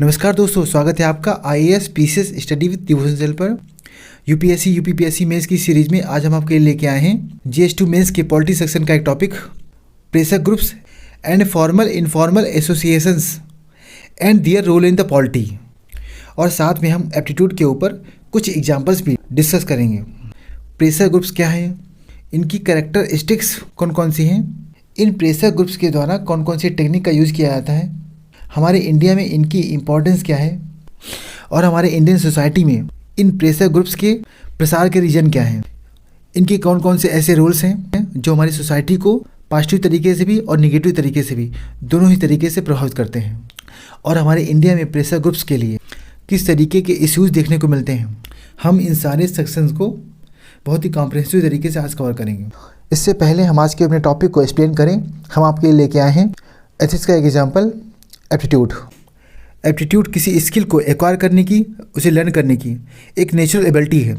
नमस्कार दोस्तों, स्वागत है आपका IAS PCS study with devotion channel पर। यूपीएससी यूपीपीएससी मेंस की सीरीज में आज हम आपके लिए लेके आए हैं जीएस2 मेंस के पॉलिटी सेक्शन का एक topic, pressure groups and formal informal associations and their role in the polity. और साथ में हम एप्टीट्यूड के ऊपर कुछ एग्जाम्पल्स भी डिस्कस करेंगे। प्रेशर ग्रुप्स क्या हैं, इनकी कैरेक्टरिस्टिक्स कौन कौन सी हैं, इन प्रेशर ग्रुप्स के द्वारा कौन कौन सी टेक्निक का यूज़ किया जाता है, हमारे इंडिया में इनकी इम्पोर्टेंस क्या है और हमारे इंडियन सोसाइटी में इन प्रेशर ग्रुप्स के प्रसार के रीजन क्या हैं, इनके कौन कौन से ऐसे रोल्स हैं जो हमारी सोसाइटी को पॉजिटिव तरीके से भी और निगेटिव तरीके से भी दोनों ही तरीके से प्रभावित करते हैं, और हमारे इंडिया में प्रेशर ग्रुप्स के लिए किस तरीके के इश्यूज़ देखने को मिलते हैं। हम इन सारे सेक्शंस को बहुत ही कॉम्प्रिहेंसिव तरीके से आज कवर करेंगे। इससे पहले हम आज के अपने टॉपिक को एक्सप्लेन करें, हम आपके लिए लेके आए हैं एथिक्स का एक एग्जाम्पल, एप्टीट्यूड। एप्टीट्यूड किसी स्किल को एक्वायर करने की, उसे लर्न करने की एक नेचुरल एबिलिटी है,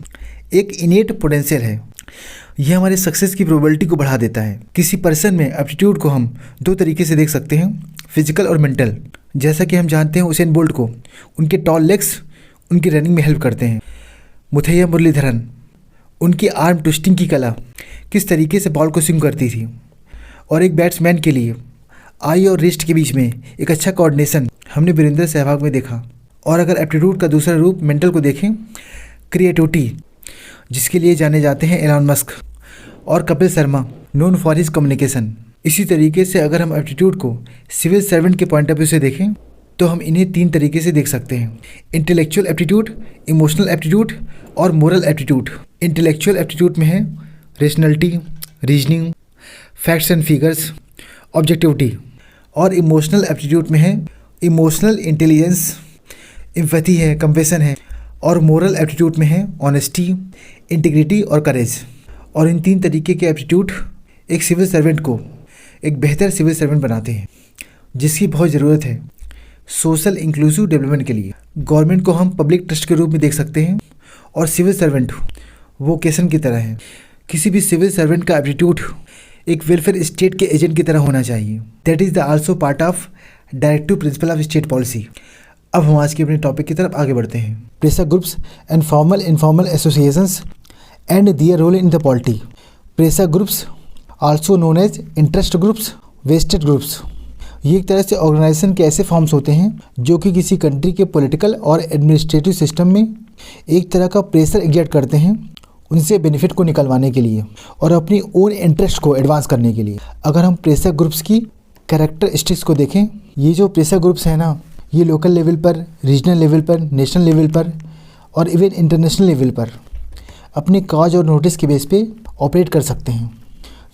एक इनेट पोटेंशियल है। यह हमारे सक्सेस की प्रोबेबिलिटी को बढ़ा देता है। किसी पर्सन में एप्टीट्यूड को हम दो तरीके से देख सकते हैं, फिजिकल और मेंटल। जैसा कि हम जानते हैं उसेन बोल्ट को उनके टॉल लेग्स उनकी रनिंग में हेल्प करते हैं। मुथैया मुरलीधरन, उनकी आर्म ट्विस्टिंग की कला किस तरीके से बॉल को स्विंग करती थी। और एक बैट्समैन के लिए आई और रिस्ट के बीच में एक अच्छा कोऑर्डिनेशन हमने वीरेंद्र सहवाग में देखा। और अगर एप्टीट्यूड का दूसरा रूप मेंटल को देखें, क्रिएटिविटी, जिसके लिए जाने जाते हैं एलन मस्क और Kapil Sharma, known for his communication. इसी तरीके से अगर हम एप्टीट्यूड को सिविल सर्वेंट के पॉइंट ऑफ व्यू से देखें तो हम इन्हें तीन तरीके से देख सकते हैं, इंटेलेक्चुअल एप्टीट्यूड, इमोशनल एप्टीट्यूड और मोरल एप्टीट्यूड। इंटेलेक्चुअल एप्टीट्यूड में है rationality, reasoning, facts and figures, objectivity. और इमोशनल एप्टीट्यूड में है इमोशनल इंटेलिजेंस, एम्पैथी है, कंपैशन है। और मोरल एप्टीट्यूड में है ऑनेस्टी, इंटीग्रिटी और करेज। और इन तीन तरीके के एप्टीट्यूड एक सिविल सर्वेंट को एक बेहतर सिविल सर्वेंट बनाते हैं, जिसकी बहुत ज़रूरत है सोशल इंक्लूसिव डेवलपमेंट के लिए। गवर्नमेंट को हम पब्लिक ट्रस्ट के रूप में देख सकते हैं और सिविल सर्वेंट वोकेशन की तरह है। किसी भी सिविल सर्वेंट का एप्टीट्यूड एक वेलफेयर स्टेट के एजेंट की तरह होना चाहिए। That is the also part of directive principle of state policy. अब हम आज के अपने टॉपिक की तरफ आगे बढ़ते हैं। Pressure groups and formal informal associations and their role in the polity. Pressure groups also known as interest groups, vested groups. ये एक तरह से ऑर्गेनाइजेशन के ऐसे फॉर्म्स होते हैं जो कि किसी कंट्री के पॉलिटिकल और एडमिनिस्ट्रेटिव सिस्टम में एक तरह का प्रेशर एग्जर्ट करते हैं उनसे बेनिफिट को निकलवाने के लिए और अपनी ओन इंटरेस्ट को एडवांस करने के लिए। अगर हम प्रेशर ग्रुप्स की कैरेक्टरिस्टिक्स को देखें, ये जो प्रेशर ग्रुप्स हैं ना, ये लोकल लेवल पर, रीजनल लेवल पर, नेशनल लेवल पर और इवन इंटरनेशनल लेवल पर अपने कॉज और नोटिस के बेस पे ऑपरेट कर सकते हैं।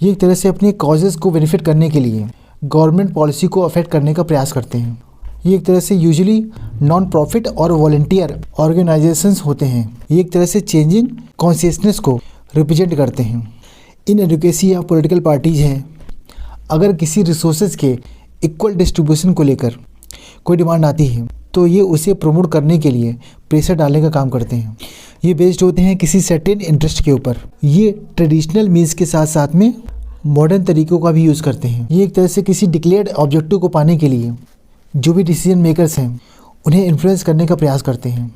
ये एक तरह से अपने कॉजेज़ को बेनिफिट करने के लिए गवर्नमेंट पॉलिसी को अफेक्ट करने का प्रयास करते हैं। ये एक तरह से यूजुअली नॉन प्रॉफिट और वॉलंटियर ऑर्गेनाइजेशंस होते हैं। ये एक तरह से चेंजिंग कॉन्शियसनेस को रिप्रेजेंट करते हैं। इन एडवोकेसी या पॉलिटिकल पार्टीज हैं, अगर किसी रिसोर्सेज के इक्वल डिस्ट्रीब्यूशन को लेकर कोई डिमांड आती है तो ये उसे प्रमोट करने के लिए प्रेशर डालने का काम करते हैं। ये बेस्ड होते हैं किसी सर्टेन इंटरेस्ट के ऊपर। ये ट्रेडिशनल मीन्स के साथ साथ में मॉडर्न तरीक़ों का भी यूज़ करते हैं। ये एक तरह से किसी डिक्लेयर्ड ऑब्जेक्टिव को पाने के लिए जो भी डिसीजन मेकर्स हैं उन्हें इन्फ्लुएंस करने का प्रयास करते हैं।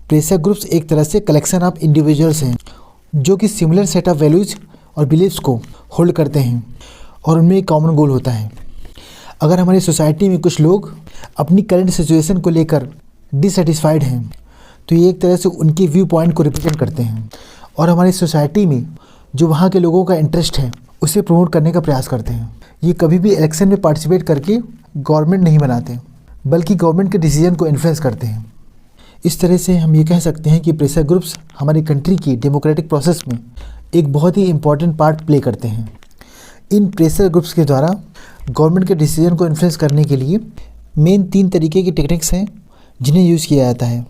प्रेशर ग्रुप्स एक तरह से कलेक्शन ऑफ इंडिविजुअल्स हैं जो कि सिमिलर सेट ऑफ वैल्यूज़ और बिलीव्स को होल्ड करते हैं और उनमें एक कॉमन गोल होता है। अगर हमारी सोसाइटी में कुछ लोग अपनी करंट सिचुएशन को लेकर डिससेटिस्फाइड हैं तो ये एक तरह से उनके व्यू पॉइंट को रिप्रेजेंट करते हैं और हमारी सोसाइटी में जो वहाँ के लोगों का इंटरेस्ट है उसे प्रमोट करने का प्रयास करते हैं। ये कभी भी इलेक्शन में पार्टिसिपेट करके गवर्नमेंट नहीं बनाते, बल्कि गवर्नमेंट के डिसीजन को इन्फ्लुएंस करते हैं। इस तरह से हम ये कह सकते हैं कि प्रेशर ग्रुप्स हमारी कंट्री की डेमोक्रेटिक प्रोसेस में एक बहुत ही इम्पॉर्टेंट पार्ट प्ले करते हैं। इन प्रेशर ग्रुप्स के द्वारा गवर्नमेंट के डिसीजन को इन्फ्लुएंस करने के लिए मेन तीन तरीके की टेक्निक्स हैं जिन्हें यूज़ किया जाता है।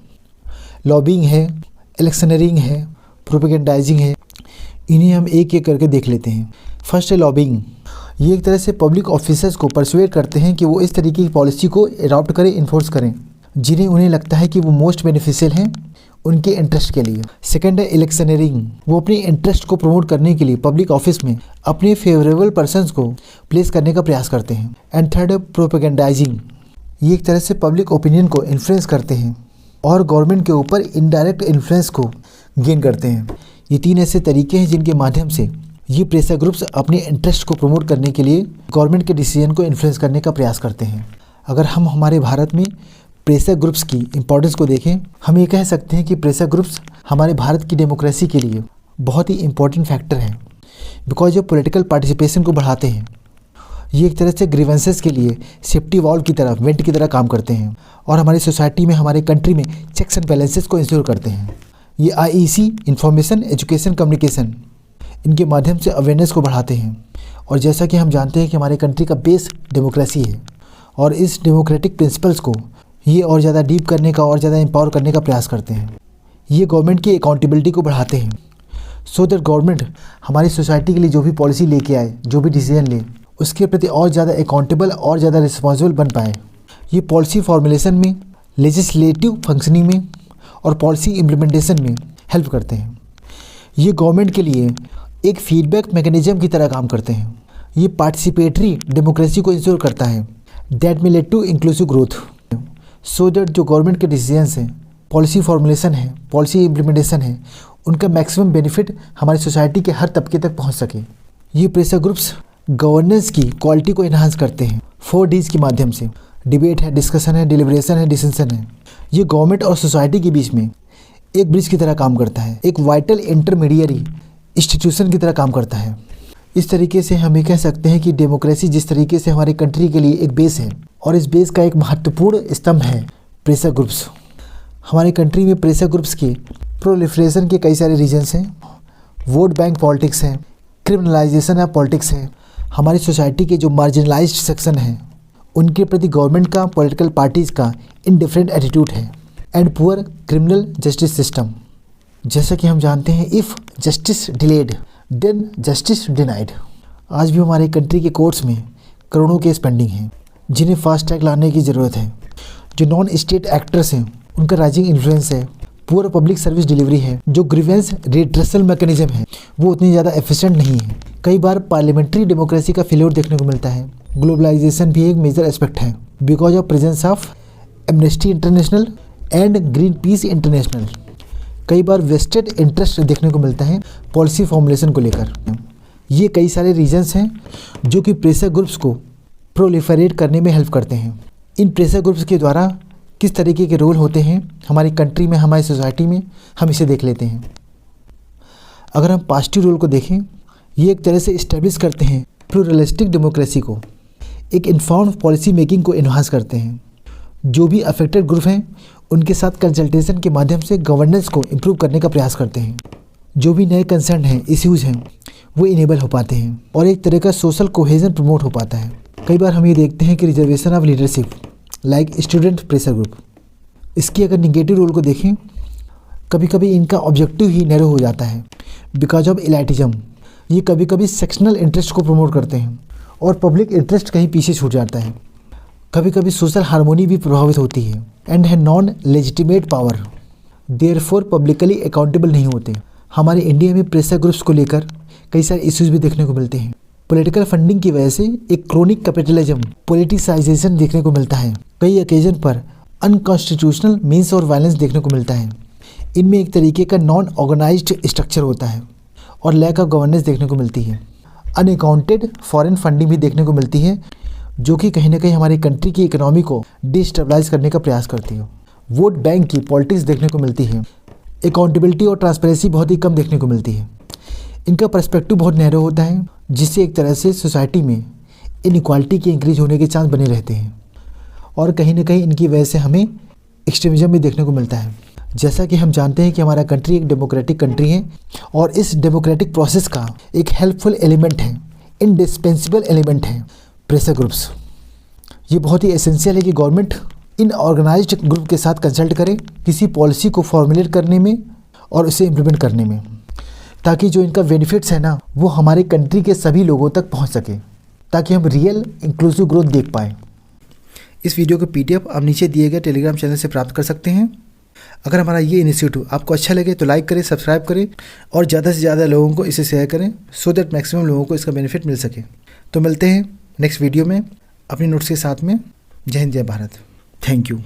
लॉबिंग है, इलेक्शनरिंग है, प्रोपेगेंडाइजिंग है। इन्हें हम एक एक करके देख लेते हैं। फर्स्ट है लॉबिंग। ये एक तरह से पब्लिक ऑफिसर्स को परसुएट करते हैं कि वो इस तरीके की पॉलिसी को अडॉप्ट करें, इन्फोर्स करें जिन्हें उन्हें लगता है कि वो मोस्ट बेनिफिशियल हैं उनके इंटरेस्ट के लिए। सेकंड है इलेक्शनरिंग। वो अपने इंटरेस्ट को प्रमोट करने के लिए पब्लिक ऑफिस में अपने फेवरेबल पर्सन्स को प्लेस करने का प्रयास करते हैं। एंड थर्ड है प्रोपेगेंडाइजिंग। ये एक तरह से पब्लिक ओपिनियन को इन्फ्लुएंस करते हैं और गवर्नमेंट के ऊपर इनडायरेक्ट इन्फ्लुएंस को गेन करते हैं। ये 3 ऐसे तरीके हैं जिनके माध्यम से ये प्रेशर ग्रुप्स अपने इंटरेस्ट को प्रमोट करने के लिए गवर्नमेंट के डिसीजन को इन्फ्लुएंस करने का प्रयास करते हैं। अगर हम हमारे भारत में प्रेशर ग्रुप्स की इम्पोर्टेंस को देखें, हम ये कह सकते हैं कि प्रेशर ग्रुप्स हमारे भारत की डेमोक्रेसी के लिए बहुत ही इम्पोर्टेंट फैक्टर हैं, बिकॉज ये पॉलिटिकल पार्टिसिपेशन को बढ़ाते हैं। ये एक तरह से ग्रीवेंसेस के लिए सेफ्टी वॉल्व की तरह, वेंट की तरह काम करते हैं और हमारी सोसाइटी में, हमारे कंट्री में चेक्स एंड बैलेंसेस को इंश्योर करते हैं। ये IEC, इंफॉर्मेशन, एजुकेशन, कम्युनिकेशन, इनके माध्यम से अवेयरनेस को बढ़ाते हैं। और जैसा कि हम जानते हैं कि हमारे कंट्री का बेस डेमोक्रेसी है और इस डेमोक्रेटिक प्रिंसिपल्स को ये और ज़्यादा डीप करने का और ज़्यादा एम्पावर करने का प्रयास करते हैं। ये गवर्नमेंट की अकाउंटेबिलिटी को बढ़ाते हैं, सो दैट गवर्नमेंट हमारी सोसाइटी के लिए जो भी पॉलिसी लेके आए, जो भी डिसीजन ले, उसके प्रति और ज़्यादा अकाउंटेबल और ज़्यादा रिस्पॉन्सिबल बन पाए। ये पॉलिसी फॉर्मुलेशन में, लेजिस्लेटिव फंक्शनिंग में और पॉलिसी इम्प्लीमेंटेशन में हेल्प करते हैं। ये गवर्नमेंट के लिए एक फीडबैक मैकेनिज्म की तरह काम करते हैं। ये पार्टिसिपेटरी डेमोक्रेसी को इंश्योर करता है दैट में led to inclusive growth, so that जो गवर्नमेंट के डिसीजंस हैं, पॉलिसी फॉर्मुलेशन है, पॉलिसी इम्प्लीमेंटेशन है, उनका मैक्सिमम बेनिफिट हमारी सोसाइटी के हर तबके तक पहुंच सके। ये प्रेशर ग्रुप्स गवर्नेंस की क्वालिटी को इन्हांस करते हैं 4 Ds के माध्यम से। डिबेट है, डिस्कशन है, डिलिब्रेशन है, डिसीजन है। ये गवर्नमेंट और सोसाइटी के बीच में एक ब्रिज की तरह काम करता है, एक वाइटल इंटरमीडियरी इंस्टीट्यूशन की तरह काम करता है। इस तरीके से हम ये कह सकते हैं कि डेमोक्रेसी जिस तरीके से हमारी कंट्री के लिए एक बेस है और इस बेस का एक महत्वपूर्ण स्तंभ है प्रेशर ग्रुप्स। हमारी कंट्री में प्रेशर ग्रुप्स के प्रोलिफरेशन के कई सारे रीजन्स हैं। वोट बैंक पॉलिटिक्स है, क्रिमिनलाइजेशन ऑफ पॉलिटिक्स है। हमारी सोसाइटी के जो मार्जिनलाइज्ड सेक्शन हैं उनके प्रति गवर्नमेंट का, पॉलिटिकल पार्टीज़ का इनडिफरेंट एटीट्यूड है। And poor criminal justice system. जैसा कि हम जानते हैं, if justice delayed then justice denied. आज भी हमारे कंट्री के कोर्ट्स में करोड़ों केस पेंडिंग हैं जिन्हें फास्ट ट्रैक लाने की ज़रूरत है। जो नॉन स्टेट एक्टर्स हैं उनका राइजिंग इन्फ्लुएंस है, पुअर पब्लिक सर्विस डिलीवरी है, जो ग्रीवेंस रिड्रेसल मैकेनिज्म है वो उतनी ज़्यादा एफिशिएंट नहीं है। कई बार पार्लियामेंट्री डेमोक्रेसी का फेल्योर देखने को मिलता है। ग्लोबलाइजेशन भी एक मेजर एस्पेक्ट है because of presence of amnesty international and green peas international. कई बार वेस्टेड इंटरेस्ट देखने को मिलता है पॉलिसी फॉर्मुलेशन को लेकर। ये कई सारे रीजंस हैं जो कि प्रेशर ग्रुप्स को प्रोलिफरेट करने में हेल्प करते हैं। इन प्रेशर ग्रुप्स के द्वारा किस तरीके के रोल होते हैं हमारी कंट्री में, हमारी सोसाइटी में, हम इसे देख लेते हैं। अगर हम पॉजिटिव रोल को देखें, ये एक तरह से इस्टेब्लिश करते हैं प्लूरलिस्टिक डेमोक्रेसी को, एक इन्फॉर्म्ड पॉलिसी मेकिंग को इन्हांस करते हैं। जो भी अफेक्टेड ग्रुप हैं उनके साथ कंसल्टेशन के माध्यम से गवर्नेंस को इम्प्रूव करने का प्रयास करते हैं। जो भी नए कंसर्न हैं, इश्यूज़ हैं, वो इनेबल हो पाते हैं और एक तरह का सोशल कोहेजन प्रमोट हो पाता है। कई बार हम ये देखते हैं कि reservation of leadership like student pressure group, इसकी अगर निगेटिव रोल को देखें, कभी कभी इनका ऑब्जेक्टिव ही नैरो हो जाता है बिकॉज ऑफ इलाइटिज्म। ये कभी कभी सेक्शनल इंटरेस्ट को प्रमोट करते हैं और पब्लिक इंटरेस्ट कहीं पीछे छूट जाता है। कभी कभी सोशल हार्मोनी भी प्रभावित होती है एंड है non legitimate power, therefore publicly accountable नहीं होते। हमारे इंडिया में प्रेशर ग्रुप्स को लेकर कई सारे इश्यूज भी देखने को मिलते हैं। पॉलिटिकल फंडिंग की वजह से एक क्रोनिक कैपिटलिज्म, पॉलिटिसाइजेशन देखने को मिलता है। कई ओकेजन पर अनकॉन्स्टिट्यूशनल मीन्स और वायलेंस देखने को मिलता है। इनमें एक तरीके का नॉन ऑर्गेनाइज्ड स्ट्रक्चर होता है और लैक ऑफ गवर्नेंस देखने को मिलती है। अनअकाउंटेड फॉरेन फंडिंग भी देखने को मिलती है जो कि कहीं ना कहीं हमारी कंट्री की इकोनॉमी को डिस्टेबलाइज करने का प्रयास करती है। वोट बैंक की पॉलिटिक्स देखने को मिलती है। अकाउंटेबिलिटी और ट्रांसपेरेंसी बहुत ही कम देखने को मिलती है। इनका पर्सपेक्टिव बहुत नैरो होता है जिससे एक तरह से सोसाइटी में इनइक्वालिटी के इंक्रीज होने के चांस बने रहते हैं और कहीं ना कहीं इनकी वजह से हमें एक्सट्रीमिज्म भी देखने को मिलता है। जैसा कि हम जानते हैं कि हमारा कंट्री एक डेमोक्रेटिक कंट्री है और इस डेमोक्रेटिक प्रोसेस का एक हेल्पफुल एलिमेंट है, इंडिस्पेंसिबल एलिमेंट है प्रेशर ग्रुप्स। ये बहुत ही एसेंशियल है कि गवर्नमेंट इन ऑर्गेनाइज्ड ग्रुप के साथ कंसल्ट करे किसी पॉलिसी को फॉर्मुलेट करने में और उसे इम्प्लीमेंट करने में, ताकि जो इनका बेनिफिट्स है ना वो हमारे कंट्री के सभी लोगों तक पहुंच सके, ताकि हम रियल इंक्लूसिव ग्रोथ देख पाएँ। इस वीडियो का PDF आप नीचे दिए गए टेलीग्राम चैनल से प्राप्त कर सकते हैं। अगर हमारा ये इनिशिएटिव आपको अच्छा लगे तो लाइक करें, सब्सक्राइब करें और ज़्यादा से ज़्यादा लोगों को इसे शेयर करें सो दैट मैक्सिमम लोगों को इसका बेनिफिट मिल सके। तो मिलते हैं नेक्स्ट वीडियो में अपनी नोट्स के साथ में। जय हिंद, जय भारत। Thank you.